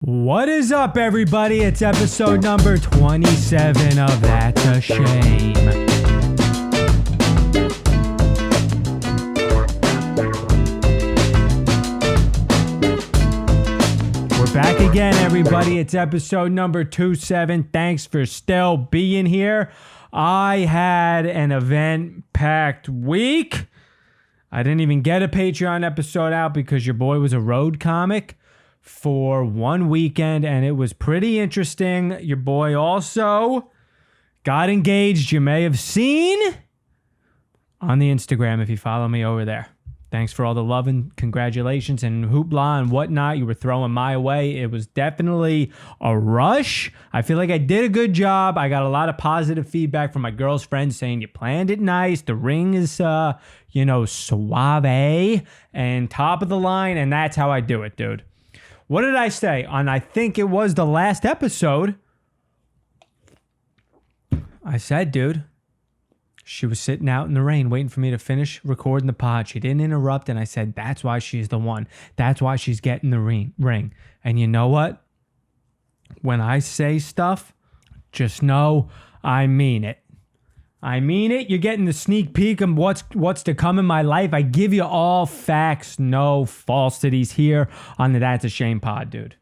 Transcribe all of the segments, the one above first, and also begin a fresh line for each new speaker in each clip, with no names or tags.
What is up, everybody? It's episode number 27 of That's a Shame. We're back again, everybody. It's episode number 27. Thanks for still being here. I had an event-packed week. I didn't even get a Patreon episode out because your boy was a road comic for one weekend, and it was pretty interesting. Your boy also got engaged. You may have seen on the Instagram if you follow me over there. Thanks for all the love and congratulations and hoopla and whatnot you were throwing my way. It was definitely a rush. I feel like I did a good job. I got a lot of positive feedback from my girl's friends saying you planned it nice. The ring is, suave and top of the line, and that's how I do it, dude. What did I say? I think it was the last episode. I said, dude, she was sitting out in the rain waiting for me to finish recording the pod. She didn't interrupt, and I said, that's why she's the one. That's why she's getting the ring. And you know what? When I say stuff, just know I mean it. I mean it. You're getting the sneak peek of what's to come in my life. I give you all facts, no falsities here on the That's a Shame pod, dude.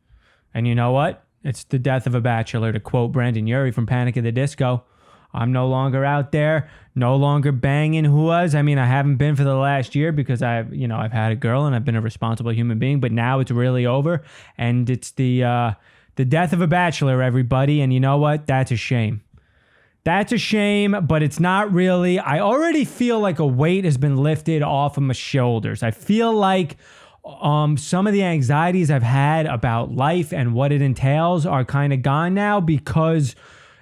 And you know what? It's the death of a bachelor, to quote Brandon Urie from Panic at the Disco. I'm no longer out there, no longer banging whoas. I mean, I haven't been for the last year because I've had a girl and I've been a responsible human being, but now it's really over. And it's the death of a bachelor, everybody. And you know what? That's a shame. That's a shame, but it's not really. I already feel like a weight has been lifted off of my shoulders. I feel like some of the anxieties I've had about life and what it entails are kind of gone now because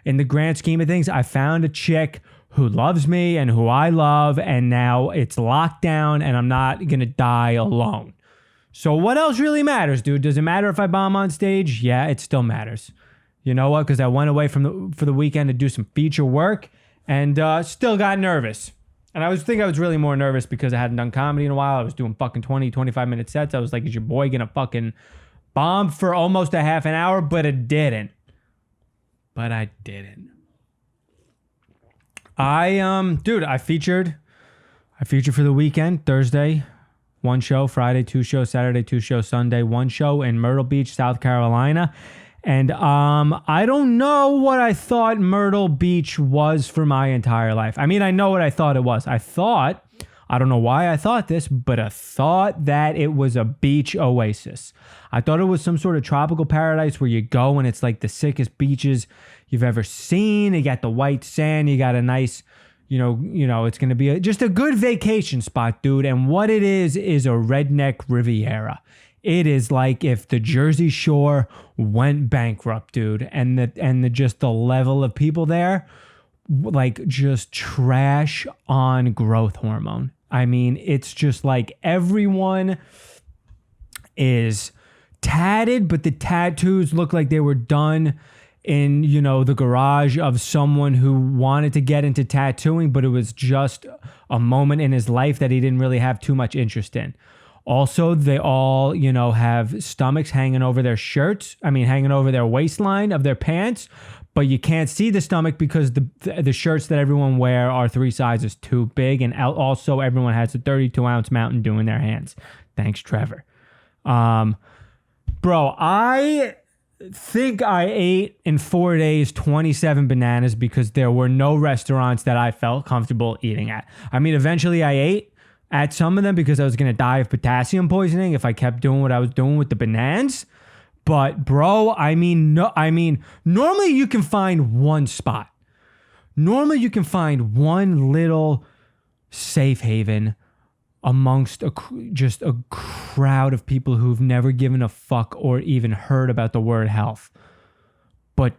in the grand scheme of things, I found a chick who loves me and who I love, and now it's locked down and I'm not going to die alone. So what else really matters, dude? Does it matter if I bomb on stage? Yeah, it still matters. You know what? Because I went away for the weekend to do some feature work and still got nervous. And I was really more nervous because I hadn't done comedy in a while. I was doing fucking 20, 25-minute sets. I was like, is your boy going to fucking bomb for almost a half an hour? But it didn't. I featured for the weekend. Thursday, 1 show. Friday, 2 shows. Saturday, 2 shows. Sunday, 1 show in Myrtle Beach, South Carolina. And I don't know what I thought Myrtle Beach was for my entire life. I mean, I know what I thought it was. I don't know why I thought this, but I thought that it was a beach oasis. I thought it was some sort of tropical paradise where you go and it's like the sickest beaches you've ever seen. You got the white sand. You got a nice, it's going to be just a good vacation spot, dude. And what it is a redneck Riviera. It is like if the Jersey Shore went bankrupt, dude, and the level of people there, like just trash on growth hormone. I mean, it's just like everyone is tatted, but the tattoos look like they were done in, the garage of someone who wanted to get into tattooing, but it was just a moment in his life that he didn't really have too much interest in. Also, they all, have stomachs hanging over their shirts. Hanging over their waistline of their pants. But you can't see the stomach because the shirts that everyone wear are 3 sizes too big. And also, everyone has a 32-ounce Mountain Dew in their hands. Thanks, Trevor. Bro, I think I ate in 4 days 27 bananas because there were no restaurants that I felt comfortable eating at. Eventually I ate at some of them because I was going to die of potassium poisoning if I kept doing what I was doing with the bananas. But bro, normally you can find one spot. Normally you can find one little safe haven amongst just a crowd of people who've never given a fuck or even heard about the word health. But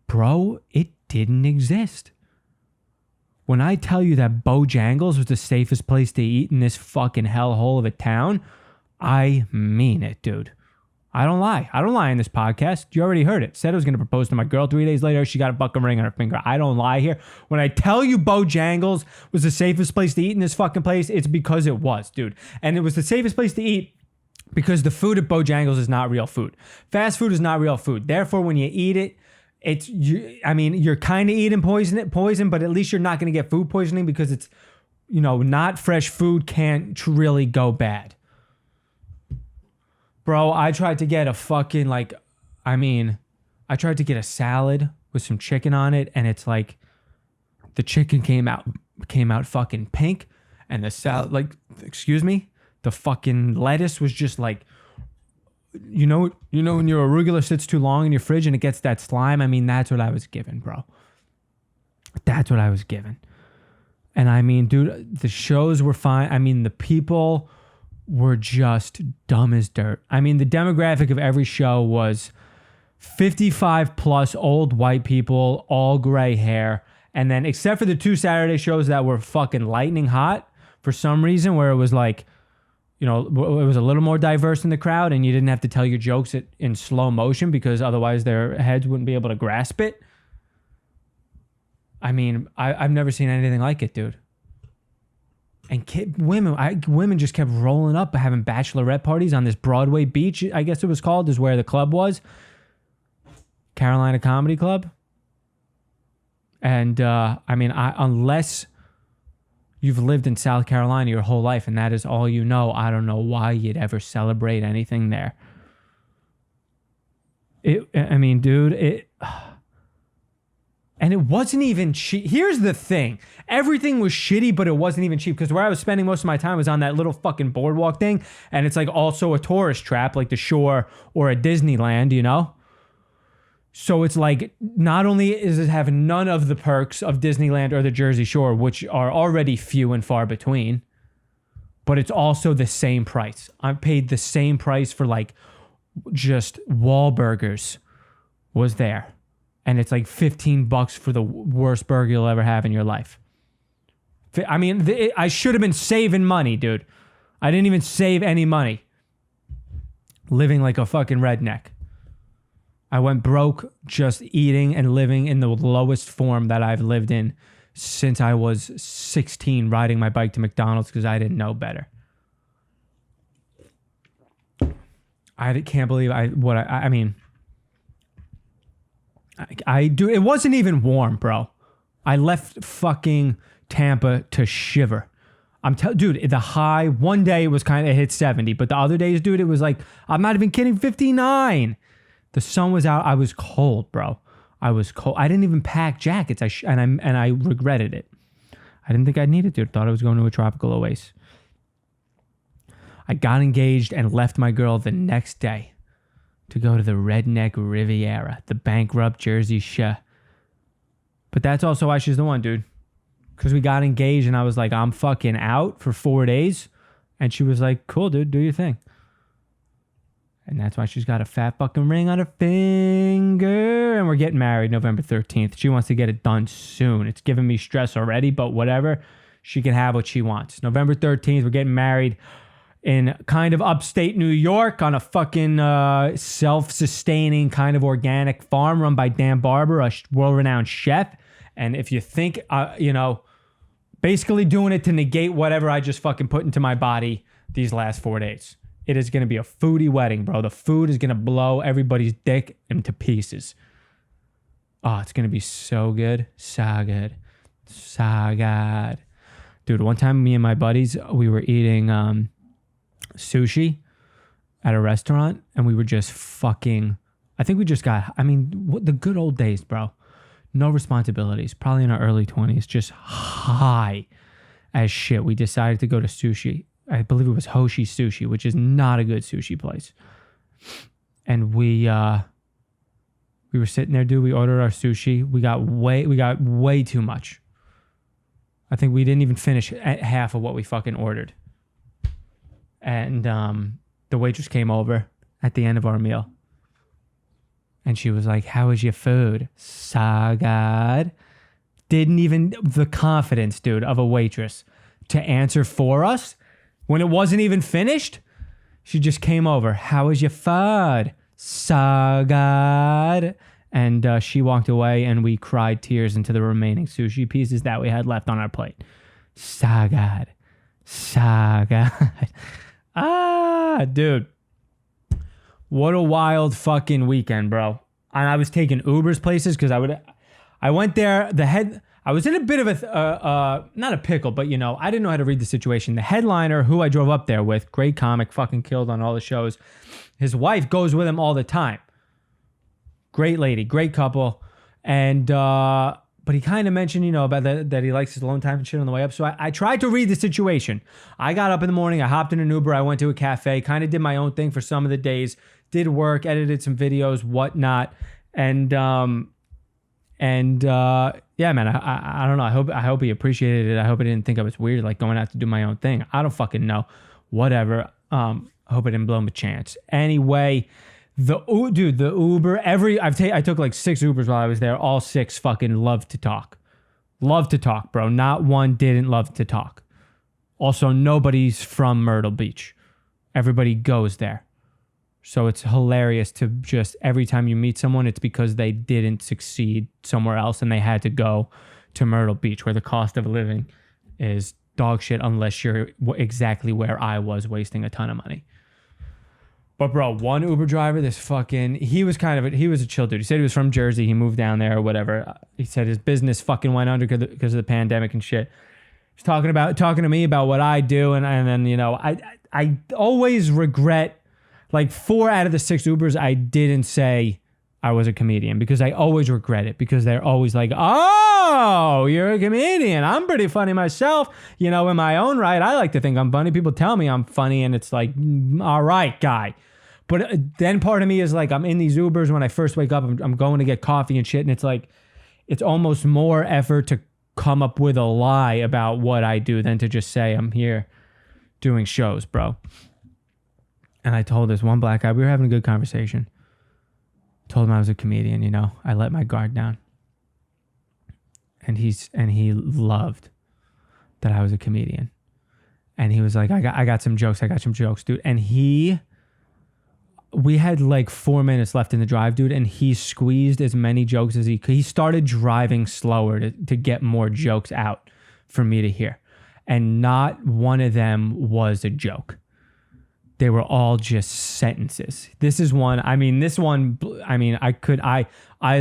bro, it didn't exist. When I tell you that Bojangles was the safest place to eat in this fucking hellhole of a town, I mean it, dude. I don't lie. I don't lie in this podcast. You already heard it. Said I was going to propose to my girl 3 days later. She got a fucking ring on her finger. I don't lie here. When I tell you Bojangles was the safest place to eat in this fucking place, it's because it was, dude. And it was the safest place to eat because the food at Bojangles is not real food. Fast food is not real food. Therefore, when you eat it, you're kind of eating poison, but at least you're not going to get food poisoning because it's, not fresh food can't really go bad. Bro, I tried to get a fucking I tried to get a salad with some chicken on it, and it's like the chicken came out fucking pink, and the salad, the fucking lettuce was just like, when your arugula sits too long in your fridge and it gets that slime. I mean, that's what I was given, bro. That's what I was given. And I mean, dude, the shows were fine. I mean, the people were just dumb as dirt. I mean, the demographic of every show was 55 plus old white people, all gray hair. And then except for the 2 Saturday shows that were fucking lightning hot for some reason, where it was like, it was a little more diverse in the crowd and you didn't have to tell your jokes in slow motion because otherwise their heads wouldn't be able to grasp it. I mean, I've never seen anything like it, dude. And women just kept rolling up, having bachelorette parties on this Broadway beach, I guess it was called, is where the club was. Carolina Comedy Club. And, unless you've lived in South Carolina your whole life and that is all you know, I don't know why you'd ever celebrate anything there. And it wasn't even cheap. Here's the thing. Everything was shitty, but it wasn't even cheap. Because where I was spending most of my time was on that little fucking boardwalk thing. And it's like also a tourist trap, like the Shore or a Disneyland, So it's like, not only is it have none of the perks of Disneyland or the Jersey Shore, which are already few and far between, but it's also the same price. I paid the same price for just Wahlburgers was there. And it's like $15 for the worst burger you'll ever have in your life. I mean, I should have been saving money, dude. I didn't even save any money. Living like a fucking redneck. I went broke just eating and living in the lowest form that I've lived in since I was 16, riding my bike to McDonald's because I didn't know better. I can't believe it wasn't even warm, bro. I left fucking Tampa to shiver. Dude, the high, one day it was it hit 70, but the other days, dude, it was like, I'm not even kidding, 59. The sun was out. I was cold, bro. I was cold. I didn't even pack jackets. And I regretted it. I didn't think I needed to. I thought I was going to a tropical oasis. I got engaged and left my girl the next day to go to the Redneck Riviera, the bankrupt Jersey Shore. But that's also why she's the one, dude. Because we got engaged and I was like, I'm fucking out for 4 days. And she was like, cool, dude, do your thing. And that's why she's got a fat fucking ring on her finger. And we're getting married November 13th. She wants to get it done soon. It's giving me stress already, but whatever. She can have what she wants. November 13th, we're getting married in kind of upstate New York on a fucking self-sustaining kind of organic farm run by Dan Barber, a world-renowned chef. And if you think, basically doing it to negate whatever I just fucking put into my body these last 4 days. It is going to be a foodie wedding, bro. The food is going to blow everybody's dick into pieces. Oh, it's going to be so good. So good. So good. Dude, one time me and my buddies, we were eating sushi at a restaurant and we were just fucking, I think we just got, the good old days, bro. No responsibilities. Probably in our early 20s. Just high as shit. We decided to go to sushi. I believe it was Hoshi Sushi, which is not a good sushi place. And we were sitting there, dude. We ordered our sushi. We got way too much. I think we didn't even finish half of what we fucking ordered. And the waitress came over at the end of our meal. And she was like, how was your food? So good. Didn't even, the confidence, dude, of a waitress to answer for us when it wasn't even finished. She just came over. How was your food? So good. And she walked away and we cried tears into the remaining sushi pieces that we had left on our plate. So good. So good. Dude. What a wild fucking weekend, bro. And I was taking Ubers places because I went there. I was in a bit of not a pickle, but I didn't know how to read the situation. The headliner who I drove up there with, great comic, fucking killed on all the shows. His wife goes with him all the time. Great lady, great couple. And, but he kind of mentioned, about that he likes his alone time and shit on the way up. So I tried to read the situation. I got up in the morning. I hopped in an Uber. I went to a cafe, kind of did my own thing for some of the days, did work, edited some videos, whatnot. And yeah, man, I don't know. I hope he appreciated it. I hope I didn't think I was weird, like going out to do my own thing. I don't fucking know. Whatever. I hope I didn't blow him a chance. Anyway, the Uber, I took like 6 Ubers while I was there. All 6 fucking loved to talk. Love to talk, bro. Not one didn't love to talk. Also, nobody's from Myrtle Beach. Everybody goes there. So it's hilarious to just every time you meet someone, it's because they didn't succeed somewhere else and they had to go to Myrtle Beach where the cost of living is dog shit unless you're exactly where I was, wasting a ton of money. But bro, one Uber driver, he was a chill dude. He said he was from Jersey. He moved down there or whatever. He said his business fucking went under because of the pandemic and shit. He's talking to me about what I do. And then, I always regret, like 4 out of the 6 Ubers, I didn't say I was a comedian because I always regret it because they're always like, oh, you're a comedian. I'm pretty funny myself. In my own right, I like to think I'm funny. People tell me I'm funny and it's like, all right, guy. But then part of me is like, I'm in these Ubers when I first wake up, I'm going to get coffee and shit. And it's like, it's almost more effort to come up with a lie about what I do than to just say I'm here doing shows, bro. And I told this one black guy, we were having a good conversation. Told him I was a comedian, I let my guard down. And he loved that I was a comedian. And he was like, I got some jokes, dude. And we had like 4 minutes left in the drive, dude. And he squeezed as many jokes as he could. He started driving slower to get more jokes out for me to hear. And not one of them was a joke. They were all just sentences. This one, I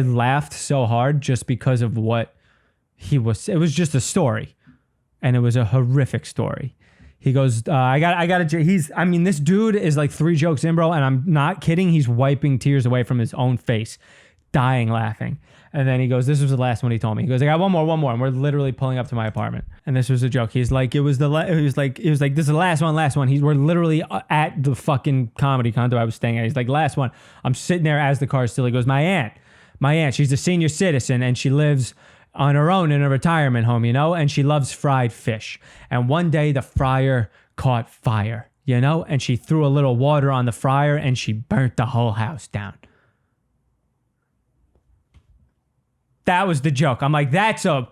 laughed so hard just because of what he was. It was just a story and it was a horrific story. He goes, this dude is like 3 jokes in, bro. And I'm not kidding. He's wiping tears away from his own face, dying laughing. And then he goes, this was the last one he told me. He goes, I got one more. And we're literally pulling up to my apartment. And this was a joke. He's like, this is the last one. We're literally at the fucking comedy condo I was staying at. He's like, last one. I'm sitting there as the car is still. He goes, my aunt, she's a senior citizen and she lives on her own in a retirement home, and she loves fried fish. And one day the fryer caught fire, and she threw a little water on the fryer and she burnt the whole house down. That was the joke. I'm like, that's a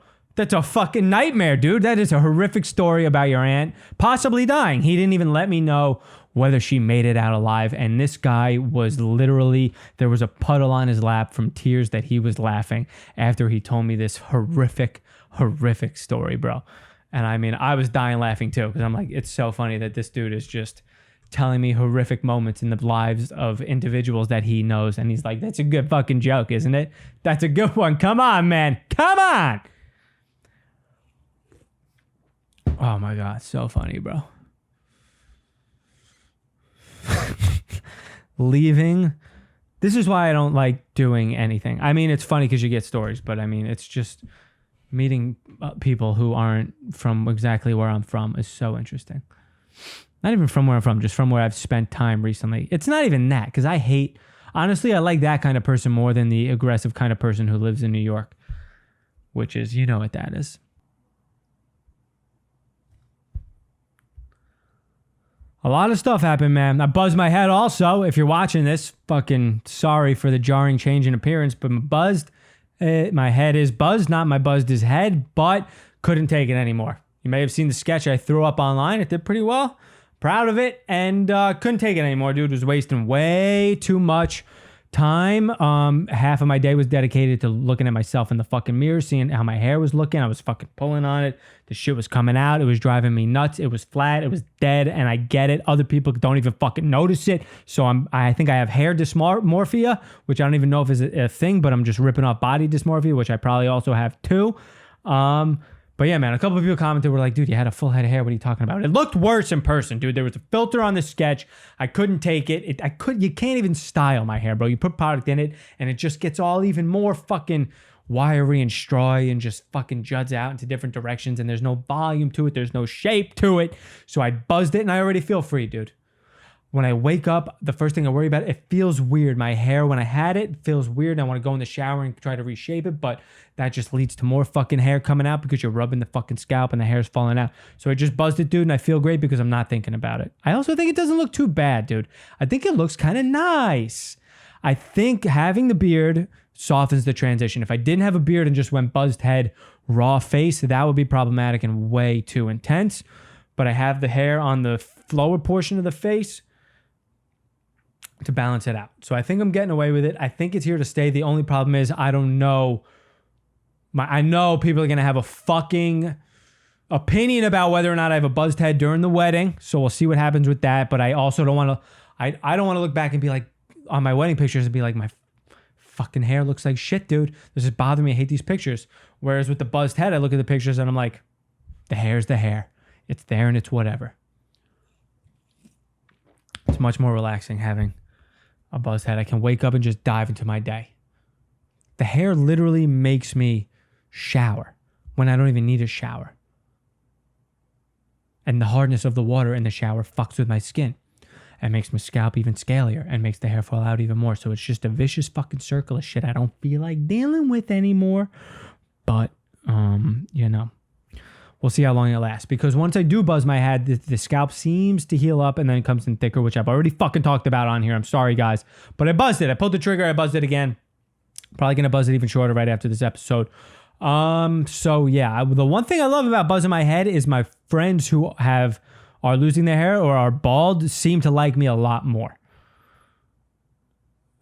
fucking nightmare, dude. That is a horrific story about your aunt possibly dying. He didn't even let me know whether she made it out alive. And this guy was literally, there was a puddle on his lap from tears that he was laughing after he told me this horrific story, bro. And I was dying laughing too, because I'm like, it's so funny that this dude is just telling me horrific moments in the lives of individuals that he knows. And he's like, that's a good fucking joke, isn't it? That's a good one. Come on, man. Come on. Oh my God. So funny, bro. Leaving. This is why I don't like doing anything. It's funny because you get stories, but it's just meeting people who aren't from exactly where I'm from is so interesting. Not even from where I'm from, just from where I've spent time recently. It's not even that, because honestly, I like that kind of person more than the aggressive kind of person who lives in New York, which is, you know what that is. A lot of stuff happened, man. I buzzed my head also. If you're watching this, fucking sorry for the jarring change in appearance, but my head is buzzed, not my buzzed is head, but couldn't take it anymore. You may have seen the sketch I threw up online. It did pretty well. Proud of it, and couldn't take it anymore. Dude was wasting way too much time, half of my day was dedicated to looking at myself in the fucking mirror, seeing how my hair was looking. I was fucking pulling on it. The shit was coming out. It was driving me nuts. It was flat. It was dead. And I get it. Other people don't even fucking notice it. So I think I have hair dysmorphia, which I don't even know if is a thing, but I'm just ripping off body dysmorphia, which I probably also have too. But yeah, man, a couple of people commented, were like, dude, you had a full head of hair. What are you talking about? It looked worse in person, dude. There was a filter on the sketch. I couldn't take it. You can't even style my hair, bro. You put product in it and it just gets all even more fucking wiry and strawy and just fucking juts out into different directions. And there's no volume to it. There's no shape to it. So I buzzed it and I already feel free, dude. When I wake up, the first thing I worry about, it feels weird. My hair, when I had it, feels weird. I want to go in the shower and try to reshape it, but that just leads to more fucking hair coming out because you're rubbing the fucking scalp and the hair's falling out. So I just buzzed it, dude, and I feel great because I'm not thinking about it. I also think it doesn't look too bad, dude. I think it looks kind of nice. I think having the beard softens the transition. If I didn't have a beard and just went buzzed head, raw face, that would be problematic and way too intense. But I have the hair on the lower portion of the face to balance it out. So I think I'm getting away with it. I think it's here to stay. The only problem is I don't know. I know people are going to have a fucking opinion about whether or not I have a buzzed head during the wedding. So we'll see what happens with that. But I also don't want to, I don't want to look back and be like, on my wedding pictures and be like, my fucking hair looks like shit, dude. This is bothering me. I hate these pictures. Whereas with the buzzed head, I look at the pictures and I'm like, the hair's the hair. It's there and it's whatever. It's much more relaxing having a buzzed head. I can wake up and just dive into my day. The hair literally makes me shower when I don't even need a shower. And the hardness of the water in the shower fucks with my skin and makes my scalp even scalier and makes the hair fall out even more. So it's just a vicious fucking circle of shit I don't feel like dealing with anymore. But, you know, we'll see how long it lasts. Because once I do buzz my head, the scalp seems to heal up and then it comes in thicker, which I've already fucking talked about on here. I'm sorry, guys. But I buzzed it. I pulled the trigger. I buzzed it again. Probably going to buzz it even shorter right after this episode. So yeah, the one thing I love about buzzing my head is my friends who are losing their hair or are bald seem to like me a lot more.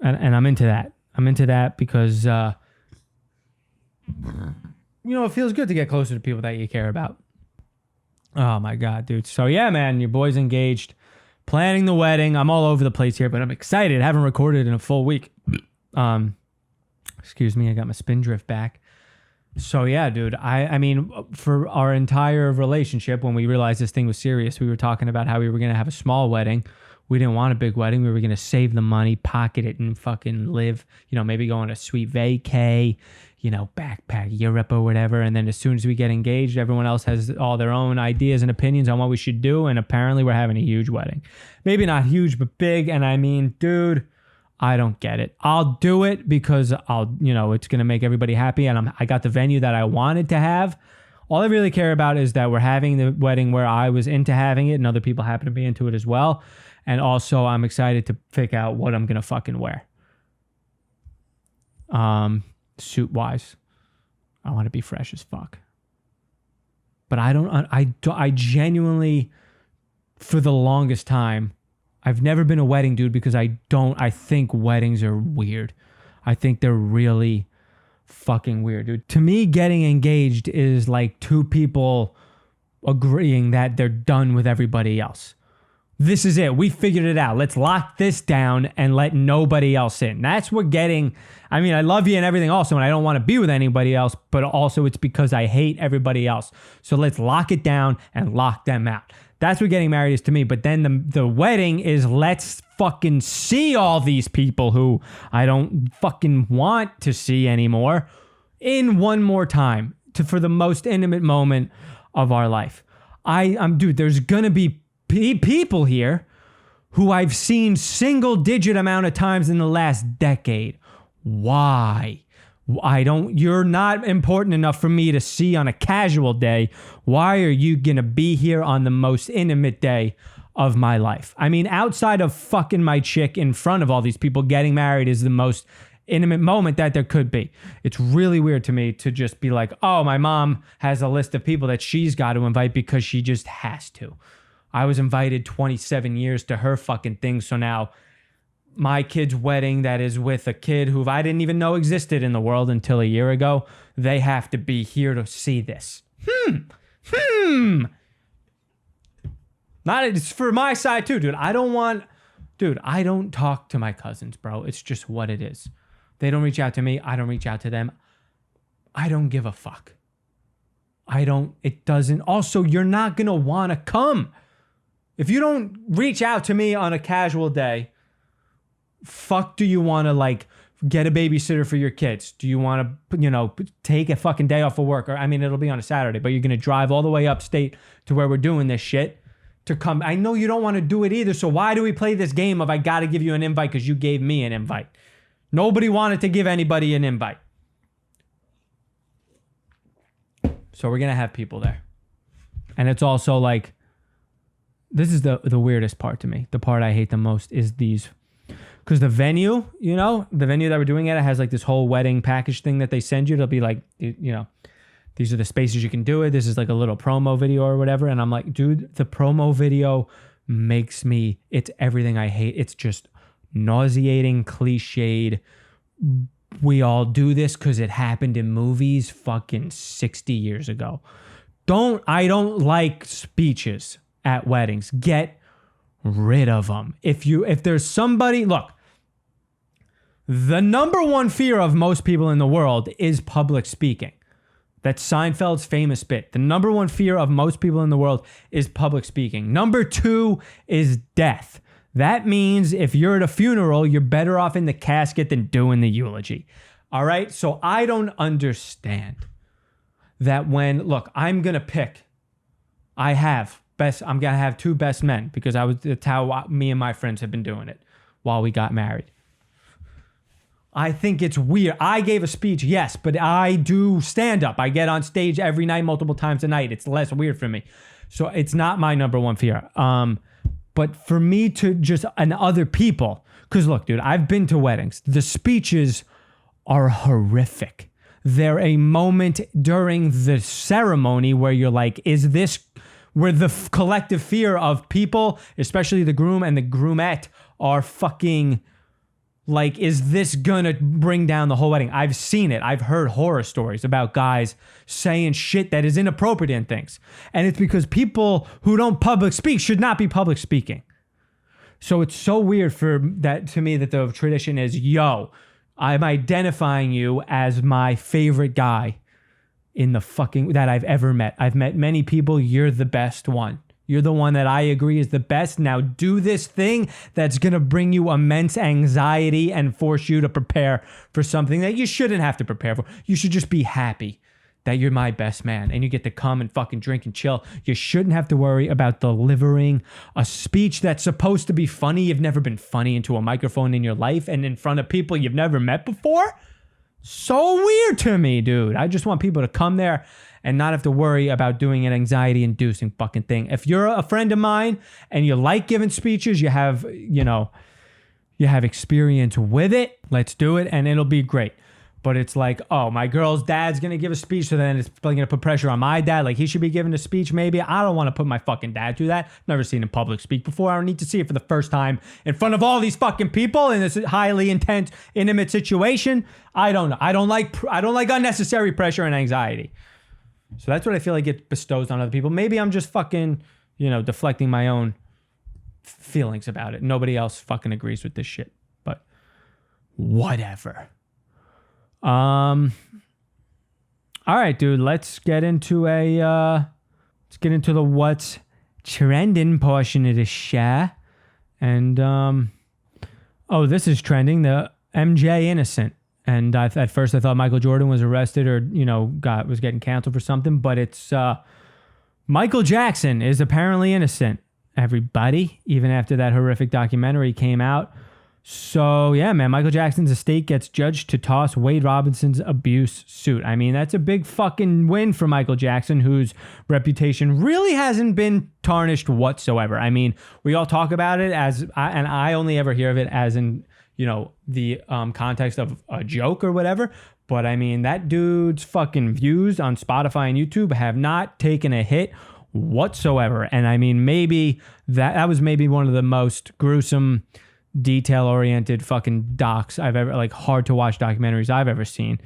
And I'm into that. I'm into that because, you know, it feels good to get closer to people that you care about. Oh my God, dude. So yeah, man, your boy's engaged, planning the wedding. I'm all over the place here, but I'm excited. I haven't recorded in a full week. Excuse me. I got my spin drift back. So yeah, dude, I mean, for our entire relationship, when we realized this thing was serious, we were talking about how we were going to have a small wedding. We didn't want a big wedding. We were going to save the money, pocket it, and fucking live, you know, maybe go on a sweet vacay, you know, backpack Europe or whatever. And then as soon as we get engaged, everyone else has all their own ideas and opinions on what we should do. And apparently we're having a huge wedding. Maybe not huge, but big. And I mean, dude, I don't get it. I'll do it because it's going to make everybody happy. And I got the venue that I wanted to have. All I really care about is that we're having the wedding where I was into having it and other people happen to be into it as well. And also I'm excited to figure out what I'm going to fucking wear. Suit wise, I want to be fresh as fuck. But I genuinely, for the longest time, I've never been a wedding dude because I think weddings are weird. I think they're really fucking weird, dude. To me, getting engaged is like two people agreeing that they're done with everybody else. This is it. We figured it out. Let's lock this down and let nobody else in. That's what I mean, I love you and everything also, and I don't want to be with anybody else, but also it's because I hate everybody else. So let's lock it down and lock them out. That's what getting married is to me. But then the wedding is let's fucking see all these people who I don't fucking want to see anymore in one more time for the most intimate moment of our life. Dude, there's going to be people here who I've seen single digit amount of times in the last decade. Why? You're not important enough for me to see on a casual day. Why are you going to be here on the most intimate day of my life? I mean, outside of fucking my chick in front of all these people, getting married is the most intimate moment that there could be. It's really weird to me to just be like, oh, my mom has a list of people that she's got to invite because she just has to. I was invited 27 years to her fucking thing. So now my kid's wedding that is with a kid who I didn't even know existed in the world until a year ago. They have to be here to see this. Not it's for my side too, dude. I don't talk to my cousins, bro. It's just what it is. They don't reach out to me. I don't reach out to them. I don't give a fuck. Also, you're not going to want to come. If you don't reach out to me on a casual day, fuck do you want to like get a babysitter for your kids? Do you want to, take a fucking day off of work? Or, I mean, it'll be on a Saturday, but you're going to drive all the way upstate to where we're doing this shit to come. I know you don't want to do it either. So why do we play this game of I got to give you an invite because you gave me an invite? Nobody wanted to give anybody an invite. So we're going to have people there. And it's also like, this is the weirdest part to me. The part I hate the most is these, because the venue, the venue that we're doing at, it has like this whole wedding package thing that they send you. It'll be like, these are the spaces you can do it. This is like a little promo video or whatever. And I'm like, dude, the promo video it's everything I hate. It's just nauseating, cliched. We all do this because it happened in movies fucking 60 years ago. I don't like speeches at weddings. Get rid of them. If there's somebody, look, the number one fear of most people in the world is public speaking. That's Seinfeld's famous bit. The number one fear of most people in the world is public speaking. Number two is death. That means if you're at a funeral, you're better off in the casket than doing the eulogy. All right? So I don't understand that I'm going to pick, I'm going to have two best men because that's how me and my friends have been doing it while we got married. I think it's weird. I gave a speech, yes, but I do stand up. I get on stage every night, multiple times a night. It's less weird for me. So it's not my number one fear. But for me and other people, because look, dude, I've been to weddings. The speeches are horrific. They're a moment during the ceremony where you're like, where the collective fear of people, especially the groom and the groomette, are fucking like, is this gonna bring down the whole wedding? I've seen it. I've heard horror stories about guys saying shit that is inappropriate in things. And it's because people who don't public speak should not be public speaking. So it's so weird to me that the tradition is, I'm identifying you as my favorite guy that I've ever met. I've met many people. You're the best one. You're the one that I agree is the best. Now do this thing that's going to bring you immense anxiety and force you to prepare for something that you shouldn't have to prepare for. You should just be happy that you're my best man and you get to come and fucking drink and chill. You shouldn't have to worry about delivering a speech that's supposed to be funny. You've never been funny into a microphone in your life and in front of people you've never met before. So weird to me, dude. I just want people to come there and not have to worry about doing an anxiety-inducing fucking thing. If you're a friend of mine and you like giving speeches, you have experience with it, let's do it and it'll be great. But it's like, oh, my girl's dad's going to give a speech, so then it's going to put pressure on my dad. Like, he should be giving a speech, maybe. I don't want to put my fucking dad through that. Never seen him public speak before. I don't need to see it for the first time in front of all these fucking people in this highly intense, intimate situation. I don't know. I don't like unnecessary pressure and anxiety. So that's what I feel like it bestows on other people. Maybe I'm just fucking, deflecting my own feelings about it. Nobody else fucking agrees with this shit. But whatever. All right, dude, let's get into the what's trending portion of the show. And, this is trending, the MJ innocent. And at first I thought Michael Jordan was arrested or, was getting canceled for something, but it's, Michael Jackson is apparently innocent, everybody, even after that horrific documentary came out. So, yeah, man, Michael Jackson's estate gets judged to toss Wade Robinson's abuse suit. I mean, that's a big fucking win for Michael Jackson, whose reputation really hasn't been tarnished whatsoever. I mean, we all talk about it and I only ever hear of it as in, the context of a joke or whatever. But, I mean, that dude's fucking views on Spotify and YouTube have not taken a hit whatsoever. And, I mean, maybe that was maybe one of the most gruesome detail-oriented fucking docs I've ever, like, hard-to-watch documentaries I've ever seen.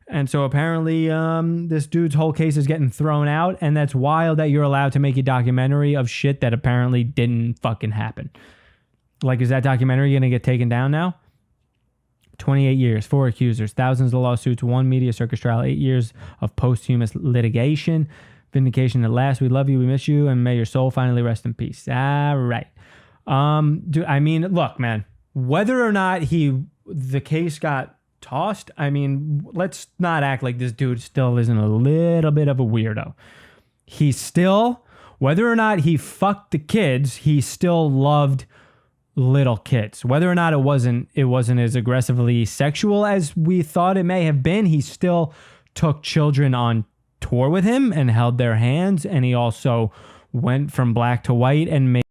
And so apparently this dude's whole case is getting thrown out, and that's wild that you're allowed to make a documentary of shit that apparently didn't fucking happen. Like, is that documentary going to get taken down now? 28 years, 4 accusers, thousands of lawsuits, 1 media circus trial, 8 years of posthumous litigation, vindication at last. We love you, we miss you, and may your soul finally rest in peace. All right. I mean, look, man, whether or not the case got tossed, I mean, let's not act like this dude still isn't a little bit of a weirdo. He still, whether or not he fucked the kids, he still loved little kids. Whether or not it wasn't as aggressively sexual as we thought it may have been, he still took children on tour with him and held their hands, and he also went from black to white and made